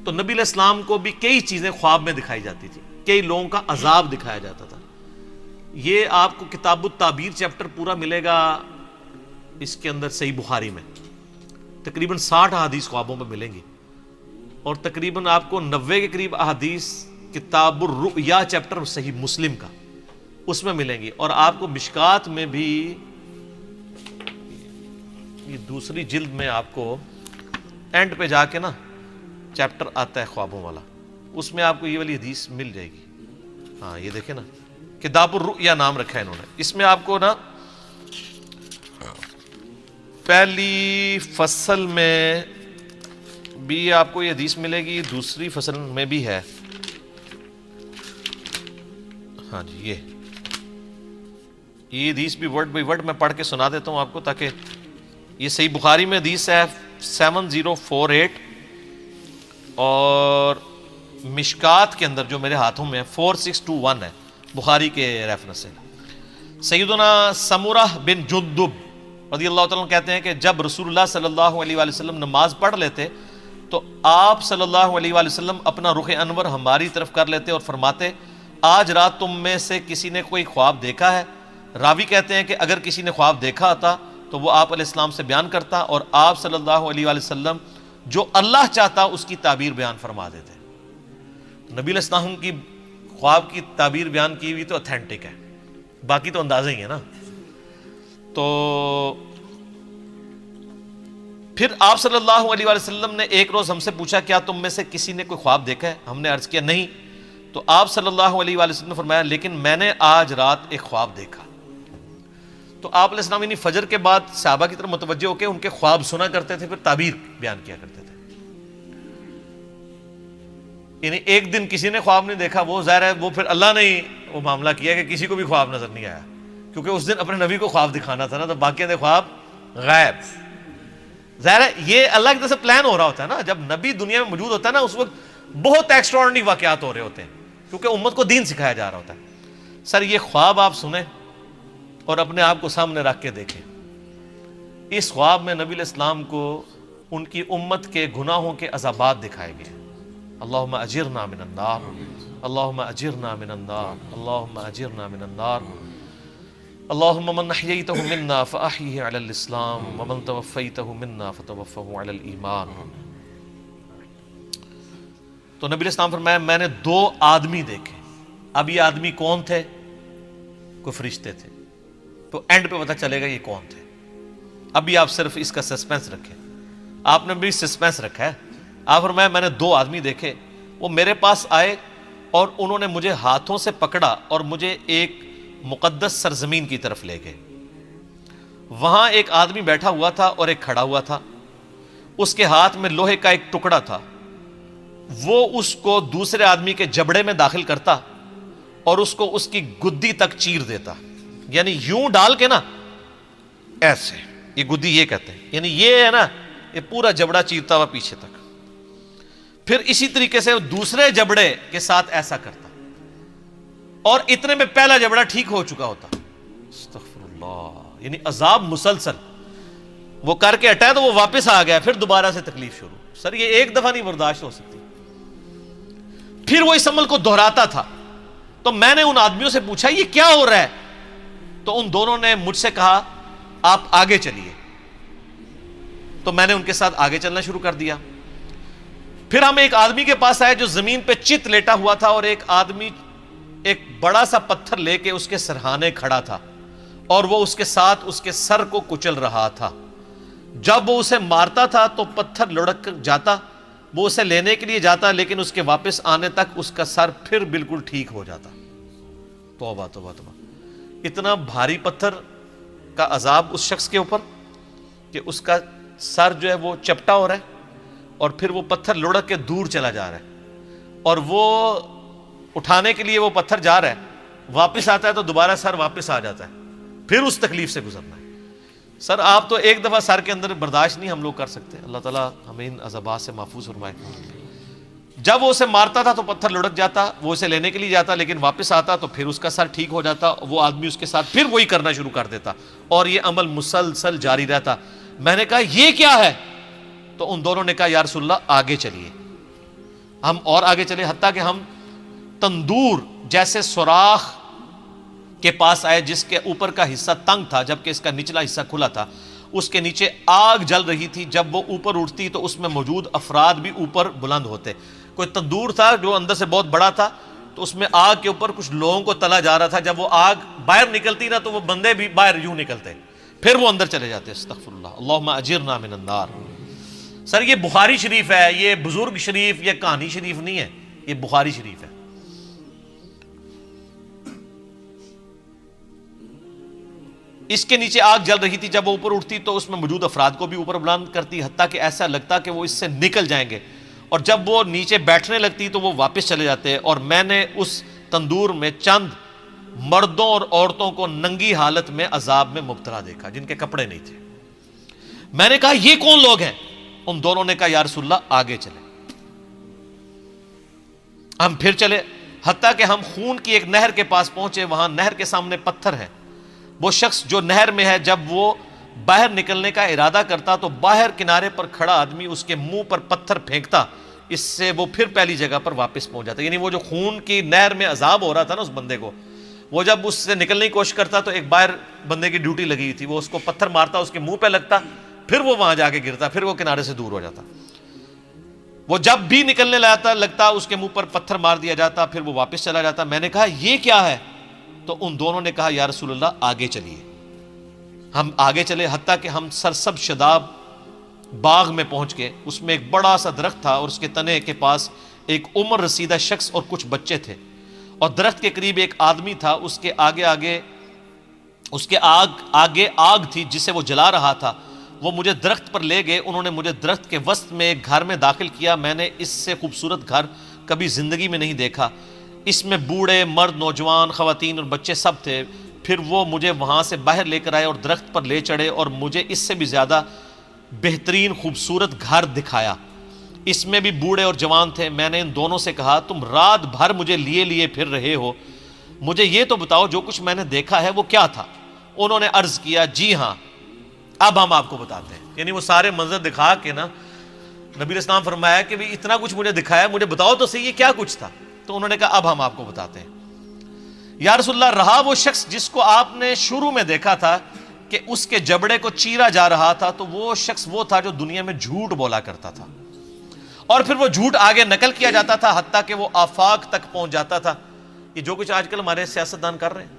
تو نبی علیہ السلام کو بھی کئی چیزیں خواب میں دکھائی جاتی تھی، کئی لوگوں کا عذاب دکھایا جاتا تھا. یہ آپ کو کتاب التعبیر چیپٹر پورا ملے گا اس کے اندر صحیح بخاری میں، تقریباً 60 احادیث خوابوں میں ملیں گی، اور تقریباً آپ کو 90 کے قریب احادیث کتاب الرؤیا چیپٹر صحیح مسلم کا اس میں ملیں گی. اور آپ کو مشکات میں بھی یہ دوسری جلد میں آپ کو اینڈ پہ جا کے نا چیپٹر آتا ہے خوابوں والا، اس میں آپ کو یہ والی حدیث مل جائے گی. ہاں یہ دیکھیں نا، کتاب الرؤیا نام رکھا ہے انہوں نے. اس میں آپ کو نا پہلی فصل میں بھی آپ کو یہ حدیث ملے گی، دوسری فصل میں بھی ہے. ہاں جی یہ حدیث بھی ورڈ بائی ورڈ میں پڑھ کے سنا دیتا ہوں آپ کو، تاکہ یہ صحیح بخاری میں حدیث ہے 7048، اور مشکات کے اندر جو میرے ہاتھوں میں 4621 ہے بخاری کے ریفرنس سے. سیدنا سمورہ بن جندب رضی اللہ تعالیٰ کہتے ہیں کہ جب رسول اللہ صلی اللہ علیہ وآلہ وسلم نماز پڑھ لیتے تو آپ صلی اللہ علیہ وآلہ وسلم اپنا رخ انور ہماری طرف کر لیتے اور فرماتے آج رات تم میں سے کسی نے کوئی خواب دیکھا ہے؟ راوی کہتے ہیں کہ اگر کسی نے خواب دیکھا ہوتا تو وہ آپ علیہ السلام سے بیان کرتا، اور آپ صلی اللہ علیہ وآلہ وسلم جو اللہ چاہتا اس کی تعبیر بیان فرما دیتے. نبی علیہ السلام کی خواب کی تعبیر بیان کی ہوئی تو اتھینٹک ہے، باقی تو اندازہ ہی ہے نا. تو پھر آپ صلی اللہ علیہ وآلہ وسلم نے ایک روز ہم سے پوچھا کیا تم میں سے کسی نے کوئی خواب دیکھا ہے؟ ہم نے عرض کیا نہیں. تو آپ صلی اللہ علیہ وآلہ وسلم نے فرمایا لیکن میں نے آج رات ایک خواب دیکھا. تو آپ علیہ السلام یعنی فجر کے بعد صحابہ کی طرف متوجہ ہو کے ان کے خواب سنا کرتے تھے، پھر تعبیر بیان کیا کرتے تھے. یعنی ایک دن کسی نے خواب نہیں دیکھا، وہ ظاہر ہے وہ پھر اللہ نے ہی وہ معاملہ کیا کہ کسی کو بھی خواب نظر نہیں آیا، کیونکہ اس دن اپنے نبی کو خواب دکھانا تھا نا، تو باقی دے خواب غائب. ظاہر ہے یہ اللہ کی طرف سے پلان ہو رہا ہوتا ہے نا. جب نبی دنیا میں موجود ہوتا ہے نا اس وقت بہت ایکسٹراڈنری واقعات ہو رہے ہوتے ہیں، کیونکہ امت کو دین سکھایا جا رہا ہوتا ہے. سر یہ خواب آپ سنیں اور اپنے آپ کو سامنے رکھ کے دیکھیں. اس خواب میں نبی علیہ السلام کو ان کی امت کے گناہوں کے عذابات دکھائے گئے. اللہم اجرنا من النار، اللہم اجرنا من النار، اللہم اجرنا من النار. اللہم من احییتہ منا فاحیہ علی الاسلام ومن توفیتہ منا فتوفہ علی الایمان. تو نبی علیہ السلام فرمایا میں نے 2 آدمی دیکھے. اب یہ آدمی کون تھے؟ کوئی فرشتے تھے. تو اینڈ پہ پتہ چلے گا یہ کون تھے. ابھی آپ صرف اس کا سسپینس رکھیں، آپ نے بھی سسپینس رکھا ہے. آپ فرمایا میں نے 2 آدمی دیکھے، وہ میرے پاس آئے اور انہوں نے مجھے ہاتھوں سے پکڑا اور مجھے ایک مقدس سرزمین کی طرف لے گئے. وہاں ایک آدمی بیٹھا ہوا تھا اور ایک کھڑا ہوا تھا. اس کے ہاتھ میں لوہے کا ایک ٹکڑا تھا. وہ اس کو دوسرے آدمی کے جبڑے میں داخل کرتا اور اس کو اس کی گدی تک چیر دیتا. یعنی یوں ڈال کے نا ایسے، یہ گدی یہ کہتے ہیں، یعنی یہ ہے نا یہ پورا جبڑا چیرتا ہوا پیچھے تک. پھر اسی طریقے سے دوسرے جبڑے کے ساتھ ایسا کرتا اور اتنے میں پہلا جبڑا ٹھیک ہو چکا ہوتا. استغفر اللہ. یعنی عذاب مسلسل. وہ کر کے ہٹا تو وہ واپس آ گیا، پھر دوبارہ سے تکلیف شروع. سر یہ ایک دفعہ نہیں برداشت ہو سکتی. پھر وہ اس عمل کو دہراتا تھا. تو میں نے ان آدمیوں سے پوچھا یہ کیا ہو رہا ہے؟ تو ان دونوں نے مجھ سے کہا آپ آگے چلیے. تو میں نے ان کے ساتھ آگے چلنا شروع کر دیا. پھر ہم ایک آدمی کے پاس آئے جو زمین پہ چت لیٹا ہوا تھا، اور ایک آدمی ایک بڑا سا پتھر لے کے اس کے سرہانے کھڑا تھا اور وہ اس کے ساتھ اس کے سر کو کچل رہا تھا. جب وہ اسے مارتا تھا تو پتھر لڑک کر جاتا، وہ اسے لینے کے لیے جاتا، لیکن اس کے واپس آنے تک اس کا سر پھر بالکل ٹھیک ہو جاتا. توبہ توبہ توبہ. اتنا بھاری پتھر کا عذاب اس شخص کے اوپر کہ اس کا سر جو ہے وہ چپٹا ہو رہا ہے اور پھر وہ پتھر لڑک کے دور چلا جا رہا ہے، اور وہ اٹھانے کے لیے وہ پتھر جا رہا ہے، واپس آتا ہے تو دوبارہ سر واپس آ جاتا ہے. پھر اس تکلیف سے گزرنا ہے. سر آپ تو ایک دفعہ سر کے اندر برداشت نہیں ہم لوگ کر سکتے. اللہ تعالیٰ ہمیں ان عذابات سے محفوظ فرمائے. جب وہ اسے مارتا تھا تو پتھر لڑک جاتا، وہ اسے لینے کے لیے جاتا لیکن واپس آتا تو پھر اس کا سر ٹھیک ہو جاتا. وہ آدمی اس کے ساتھ پھر وہی کرنا شروع کر دیتا اور یہ عمل مسلسل جاری رہتا. میں نے کہا یہ کیا ہے؟ تو ان دونوں نے کہا یا رسول اللہ آگے چلیے. ہم اور آگے چلے حتیٰ کہ ہم تندور جیسے سوراخ کے پاس آئے جس کے اوپر کا حصہ تنگ تھا جبکہ اس کا نچلا حصہ کھلا تھا. اس کے نیچے آگ جل رہی تھی. جب وہ اوپر اٹھتی تو اس میں موجود افراد بھی اوپر بلند ہوتے. کوئی تندور تھا جو اندر سے بہت بڑا تھا, تو اس میں آگ کے اوپر کچھ لوگوں کو تلا جا رہا تھا. جب وہ آگ باہر نکلتی نا تو وہ بندے بھی باہر یوں نکلتے, پھر وہ اندر چلے جاتے. استغفر اللہ, اللہم اجرنا من النار. سر یہ بخاری شریف ہے, یہ بزرگ شریف یا کہانی شریف نہیں ہے, یہ بخاری شریف ہے. اس کے نیچے آگ جل رہی تھی. جب وہ اوپر اٹھتی تو اس میں موجود افراد کو بھی اوپر بلند کرتی, حتیٰ کہ ایسا لگتا کہ وہ اس سے نکل جائیں گے. اور جب وہ نیچے بیٹھنے لگتی تو وہ واپس چلے جاتے. اور میں نے اس تندور میں چند مردوں اور عورتوں کو ننگی حالت میں عذاب میں مبتلا دیکھا جن کے کپڑے نہیں تھے. میں نے کہا یہ کون لوگ ہیں؟ ان دونوں نے کہا یا رسول اللہ آگے چلے. ہم پھر چلے حتیٰ کہ ہم خون کی ایک نہر کے پاس پہنچے. وہاں نہر کے سامنے پتھر ہے. وہ شخص جو نہر میں ہے جب وہ باہر نکلنے کا ارادہ کرتا تو باہر کنارے پر کھڑا آدمی اس کے منہ پر پتھر پھینکتا, اس سے وہ پھر پہلی جگہ پر واپس پہنچ جاتا. یعنی وہ جو خون کی نہر میں عذاب ہو رہا تھا نا اس بندے کو, وہ جب اس سے نکلنے کی کوشش کرتا تو ایک باہر بندے کی ڈیوٹی لگی تھی, وہ اس کو پتھر مارتا, اس کے منہ پہ لگتا, پھر وہ وہاں جا کے گرتا, پھر وہ کنارے سے دور ہو جاتا. وہ جب بھی نکلنے لگتا اس کے منہ پر پتھر مار دیا جاتا, پھر وہ واپس چلا جاتا. میں نے کہا یہ کیا ہے؟ تو ان دونوں نے کہا یا رسول اللہ آگے چلیے. ہم آگے چلے حتیٰ کہ ہم سرسب شداب باغ میں پہنچ گئے. اس میں ایک بڑا سا درخت تھا اور اس کے تنے کے پاس ایک عمر رسیدہ شخص اور کچھ بچے تھے. اور درخت کے قریب ایک آدمی تھا, اس کے آگے آگ تھی جسے وہ جلا رہا تھا. وہ مجھے درخت پر لے گئے. انہوں نے مجھے درخت کے وسط میں ایک گھر میں داخل کیا. میں نے اس سے خوبصورت گھر کبھی زندگی میں نہیں دیکھا. اس میں بوڑھے, مرد, نوجوان, خواتین اور بچے سب تھے. پھر وہ مجھے وہاں سے باہر لے کر آئے اور درخت پر لے چڑھے اور مجھے اس سے بھی زیادہ بہترین خوبصورت گھر دکھایا. اس میں بھی بوڑھے اور جوان تھے. میں نے ان دونوں سے کہا تم رات بھر مجھے لیے پھر رہے ہو, مجھے یہ تو بتاؤ جو کچھ میں نے دیکھا ہے وہ کیا تھا؟ انہوں نے عرض کیا جی ہاں اب ہم آپ کو بتاتے ہیں. یعنی وہ سارے منظر دکھا کے نا نبی علیہ السلام فرمایا کہ بھی اتنا کچھ مجھے دکھایا, مجھے بتاؤ تو صحیح یہ کیا کچھ تھا. تو انہوں نے کہا اب ہم آپ کو بتاتے ہیں. یا رسول اللہ رہا وہ شخص جس کو آپ نے شروع میں دیکھا تھا کہ اس کے جبڑے کو چیرا جا رہا تھا, تو وہ شخص وہ تھا جو دنیا میں جھوٹ بولا کرتا تھا اور پھر وہ جھوٹ آگے نقل کیا جاتا تھا حتیٰ کہ وہ آفاق تک پہنچ جاتا تھا. یہ جو کچھ آج کل ہمارے سیاستدان کر رہے ہیں,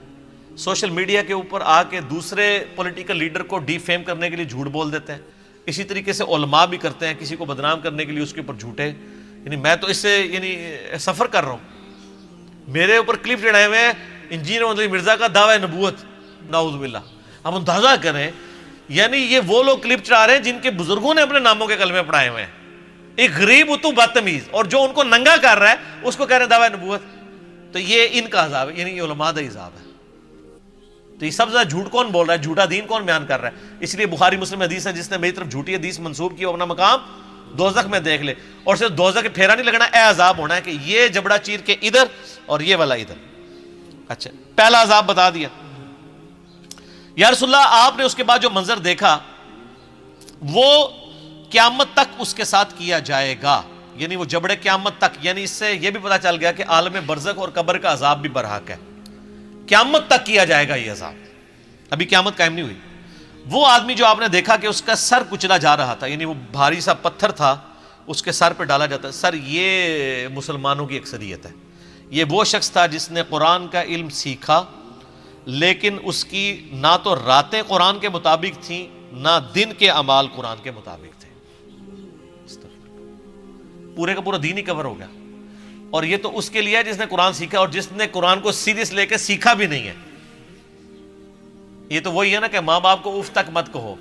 سوشل میڈیا کے اوپر آ کے دوسرے پولیٹیکل لیڈر کو ڈی فیم کرنے کے لیے جھوٹ بول دیتے ہیں. اسی طریقے سے علماء بھی کرتے ہیں, کسی کو بدنام کرنے کے لیے اس کے اوپر جھوٹے. یعنی میں تو اس سے سفر کر رہا ہوں, میرے اوپر کلپ چڑھائے ہوئے ہیں انجینئر محمد مرزا کا دعوی نبوت, نعوذ باللہ. ہم اندازہ کریں, یعنی یہ وہ لوگ کلپ چڑھا رہے ہیں جن کے بزرگوں نے اپنے ناموں کے کلمے پڑھائے ہوئے ہیں. ایک غریب اتو بدتمیز, اور جو ان کو ننگا کر رہا ہے اس کو کہہ رہے ہیں دعوی نبوت. تو یہ ان کا عذاب ہے, یعنی یہ علماء کا عذاب ہے. تو یہ سب سے زیادہ جھوٹ کون بول رہا ہے, جھوٹا دین کون بیان کر رہا ہے؟ اس لیے بخاری مسلم حدیث ہے جس نے میری طرف جھوٹی حدیث منسوب کی وہ اپنا مقام دوزخ میں دیکھ لے. اور صرف دوزخ کے پھیرا نہیں لگنا, اے عذاب ہونا ہے کہ یہ جبڑا چیر کے ادھر اور یہ والا ادھر. اچھا, پہلا عذاب بتا دیا. یا رسول اللہ آپ نے اس کے بعد جو منظر دیکھا وہ قیامت تک اس کے ساتھ کیا جائے گا. یعنی وہ جبڑے قیامت تک, یعنی اس سے یہ بھی پتا چل گیا کہ عالم برزخ اور قبر کا عذاب بھی برحق ہے. قیامت تک کیا جائے گا یہ عذاب, ابھی قیامت قائم نہیں ہوئی. وہ آدمی جو آپ نے دیکھا کہ اس کا سر کچلا جا رہا تھا, یعنی وہ بھاری سا پتھر تھا اس کے سر پہ ڈالا جاتا ہے. سر یہ مسلمانوں کی اکثریت ہے. یہ وہ شخص تھا جس نے قرآن کا علم سیکھا, لیکن اس کی نہ تو راتیں قرآن کے مطابق تھیں نہ دن کے اعمال قرآن کے مطابق تھے. پورے کا پورا دین ہی کور ہو گیا. اور یہ تو اس کے لیے ہے جس نے قرآن سیکھا, اور جس نے قرآن کو سیریس لے کے سیکھا بھی نہیں ہے. یہ تو وہی ہے نا کہ ماں باپ کو اف تک مت کہو,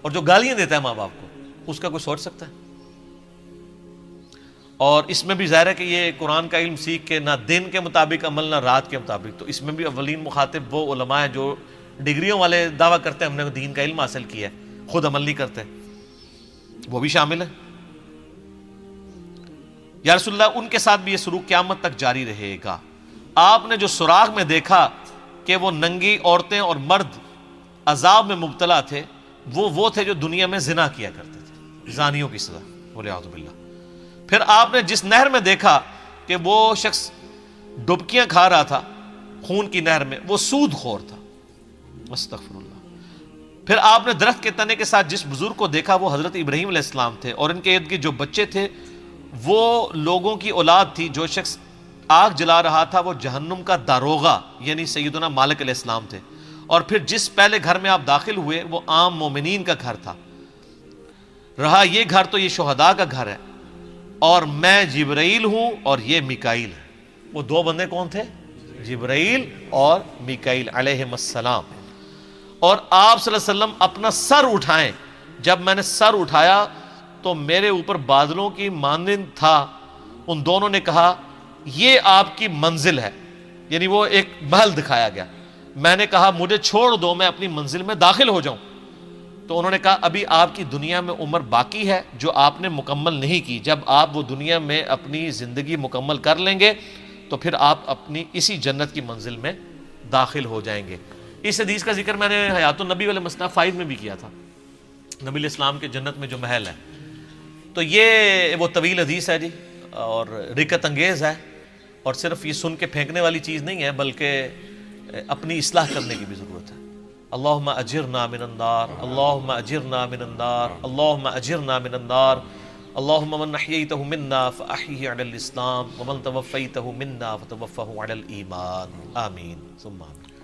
اور جو گالیاں دیتا ہے ماں باپ کو اس کا کوئی سوچ سکتا ہے؟ اور اس میں بھی ظاہر ہے کہ یہ قرآن کا علم سیکھ کے نہ دن کے مطابق عمل نہ رات کے مطابق. تو اس میں بھی اولین مخاطب وہ علماء ہیں جو ڈگریوں والے دعویٰ کرتے ہیں ہم نے دین کا علم حاصل کیا ہے, خود عمل نہیں کرتے, وہ بھی شامل ہے. یا رسول اللہ ان کے ساتھ بھی یہ سلوک قیامت تک جاری رہے گا. آپ نے جو سراغ میں دیکھا کہ وہ ننگی عورتیں اور مرد عذاب میں مبتلا تھے, وہ تھے جو دنیا میں زنا کیا کرتے تھے, زانیوں کی سزا, بولے اعوذ باللہ. پھر آپ نے جس نہر میں دیکھا کہ وہ شخص ڈبکیاں کھا رہا تھا خون کی نہر میں، وہ سود خور تھا، استغفر اللہ۔ پھر آپ نے درخت کے تنے کے ساتھ جس بزرگ کو دیکھا وہ حضرت ابراہیم علیہ السلام تھے، اور ان کے ارد گرد جو بچے تھے وہ لوگوں کی اولاد تھی۔ جو شخص آگ جلا رہا تھا وہ جہنم کا داروغہ یعنی سیدنا مالک علیہ السلام تھے، اور پھر جس پہلے گھر میں آپ داخل ہوئے وہ عام مومنین کا گھر تھا، رہا یہ گھر تو یہ شہداء کا گھر ہے، اور میں جبرائیل ہوں اور یہ میکائیل ہے۔ وہ دو بندے کون تھے؟ جبرائیل اور میکائیل علیہم السلام۔ اور آپ صلی اللہ علیہ وسلم اپنا سر اٹھائیں، جب میں نے سر اٹھایا تو میرے اوپر بادلوں کی مانند تھا۔ ان دونوں نے کہا یہ آپ کی منزل ہے، یعنی وہ ایک محل دکھایا گیا۔ میں نے کہا مجھے چھوڑ دو، میں اپنی منزل میں داخل ہو جاؤں۔ تو انہوں نے کہا ابھی آپ کی دنیا میں عمر باقی ہے جو آپ نے مکمل نہیں کی، جب آپ وہ دنیا میں اپنی زندگی مکمل کر لیں گے تو پھر آپ اپنی اسی جنت کی منزل میں داخل ہو جائیں گے۔ اس حدیث کا ذکر میں نے حیات النبی والے مصنف 5 میں بھی کیا تھا، نبی علیہ السلام کے جنت میں جو محل ہے۔ تو یہ وہ طویل حدیث ہے جی، اور رکت انگیز ہے، اور صرف یہ سن کے پھینکنے والی چیز نہیں ہے بلکہ اپنی اصلاح کرنے کی بھی ضرورت ہے۔ اللہم اجرنا من النار، اللہم اجرنا من النار، اللہم اجرنا من النار، اللہم من احییتہ منا فاحیہ علی الاسلام ومن توفیتہ منا فتوفہ علی الایمان، آمین ثم آمین۔